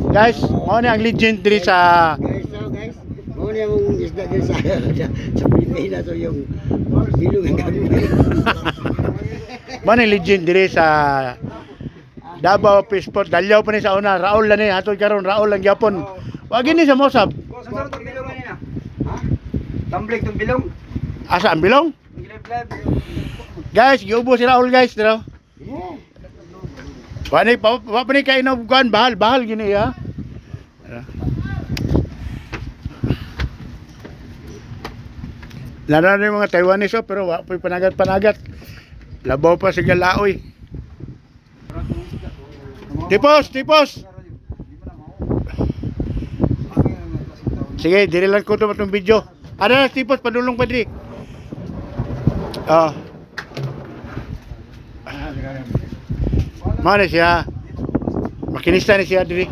Guys, mo ni ang legend diri sa Guys, mo ni among isda din sa Pilipinas so yung bilog ang gamay. mo ni legend diri sa Davao Passport. Dalyaw pa ni sa una, Raul lang ni atol karon Raul lang gyapon. Wa gini sa Mosab. Saan itong bilong kanina? Tamblik itong bilong? Asa ang bilong? Guys, giubo si Raul guys, dito. Wa ni kay inog kuan bahal gini ya. Laro na yung mga Taiwanese pero wa po'y panagat. Labaw pa sige laoy. Tipos. Sige, diri lang ko itong video. Ano na, tipos, padulong pa diri. Mana siya? Makinista ni siya diri.